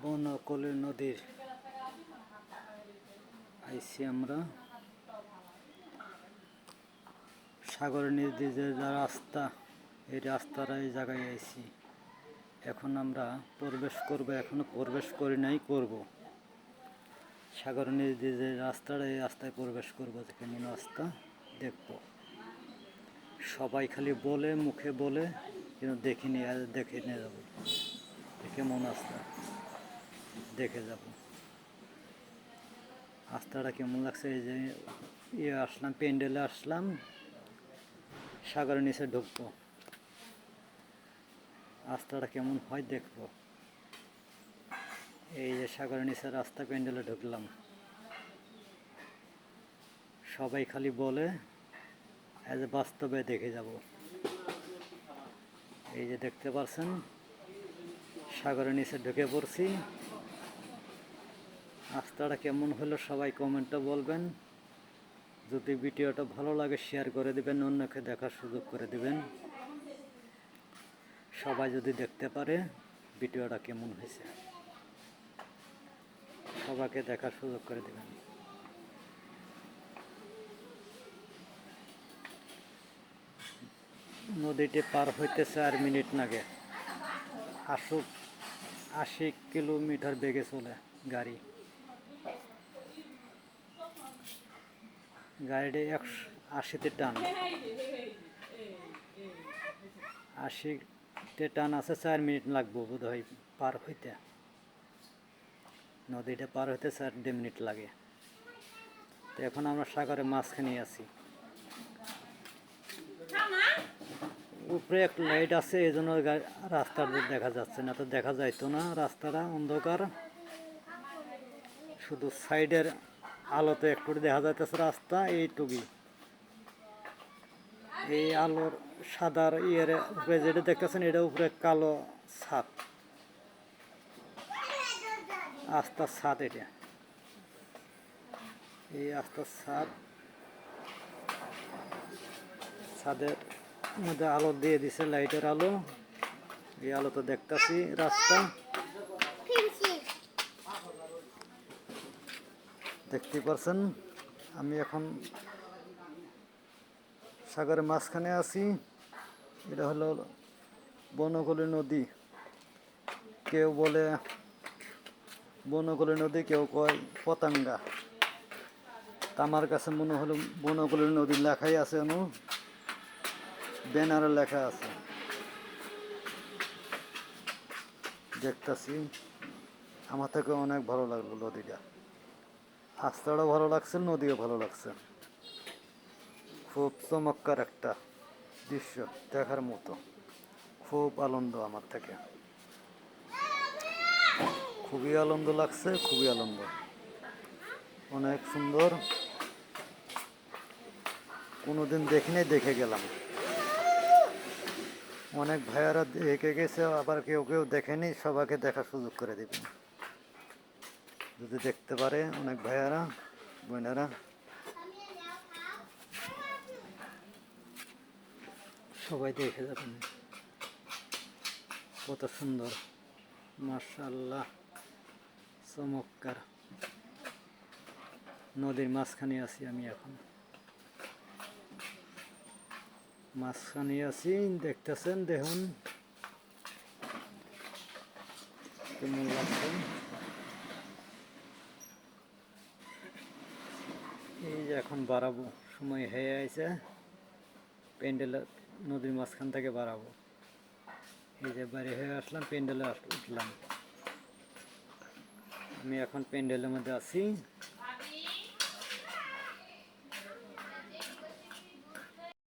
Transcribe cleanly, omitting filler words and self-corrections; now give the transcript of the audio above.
বনকলি নদীর আইছি আমরা। সাগরের নিচ দিয়ে যে রাস্তা, এই রাস্তার এই জায়গায় আইছি। এখন আমরা প্রবেশ করব, এখনো প্রবেশ করি নাই, করব। সাগরের নিচ দিয়ে যে রাস্তাটা, এই রাস্তায় প্রবেশ করবো। কেমন রাস্তা দেখব। সবাই খালি বলে, মুখে বলে, কিন্তু দেখিনি, আজ দেখে নিয়ে যাবো কেমন রাস্তা, দেখে যাব রাস্তাটা কেমন লাগছে। এই যে আসলাম, প্যান্ডেলে আসলাম, সাগরের নিচে ঢুকবো, রাস্তাটা কেমন হয় দেখবো। এই যে সাগরের নিচে রাস্তা, প্যান্ডেলে ঢুকলাম। সবাই খালি বলে, আজ বাস্তবে দেখে যাব। এই যে দেখতে পাচ্ছেন, সাগরের নিচে ঢুকে পড়ছি। রাস্তাটা কেমন হলো সবাই কমেন্টে বলবেন। যদি ভিডিওটা ভালো লাগে শেয়ার করে দিবেন, অন্যকে দেখার সুযোগ করে দিবেন। সবাই যদি দেখতে পারে ভিডিওটা কেমন হয়েছে, সবাইকে দেখার সুযোগ করে দিবেন। নদীটি পার হইতে 4 মিনিট লাগে। 80 কিলোমিটার বেগে চলে গাড়ি। গাড়িটি 180তে টান, 80তে টান আছে। 4 মিনিট লাগবো বোধ হয় পার হইতে। নদীটা পার হইতে 4 মিনিট লাগে। তো এখন আমরা সাগরের মাঝখানে আছি। উপরে একটা লাইট আছে, এই জন্য রাস্তাটা দেখা যাচ্ছে না, তো দেখা যাইতো না। রাস্তাটা অন্ধকার, শুধু সাইডের আলোতে একটু দেখা যাইতেছে রাস্তা, এইটুকুই। এই আলোর সাদার উপরে যেটা দেখতেছেন, এটা উপরে কালো ছাদ, আস্তার ছাদ। এটা এই আস্তার ছাদ, ছাদের মধ্যে আলো দিয়ে দিছে, লাইটের আলো। এই আলো তো দেখতেছি রাস্তা, দেখতে পাচ্ছেন। আমি এখন সাগরের মাঝখানে আছি। এটা হলো বনকলি নদী। কেউ বলে বনকলি নদী, কেউ কয় পতাঙ্গা। আমার কাছে মনে হলো বনকলি নদীর লেখাই আছে, ব্যানারে লেখা আছে, দেখতেছি। আমার থেকে অনেক ভালো লাগলো নদীটা। রাস্তাটাও ভালো লাগছে, নদীও ভালো লাগছে। খুব চমৎকার একটা দৃশ্য, দেখার মতো। খুব আনন্দ, আমার থেকে খুবই আনন্দ লাগছে, খুবই আনন্দ, অনেক সুন্দর। কোনোদিন দেখিনি, দেখে গেলাম। অনেক ভাইয়ারা দেখে গেছে, আবার কেউ কেউ দেখেনি। সবাইকে দেখার সুযোগ করে দেবেন যদি দেখতে পারে। অনেক ভাইয়ারা, বোনেরা, সবাই দেখে যাবেন। কত সুন্দর, মাশাআল্লাহ, চমৎকার। নদীর মাঝখানে আছি আমি এখন, মাঝখানে আছি। দেখতেছেন, দেখুন কেমন লাগছে। এই যে এখন বাড়াবো, সময় হয়ে আছে। প্যান্ডেলে নদীর মাঝখান থেকে বাড়াবো। এই যে বাইরে হয়ে আসলাম, প্যান্ডেলে উঠলাম। আমি এখন প্যান্ডেলের মধ্যে আছি।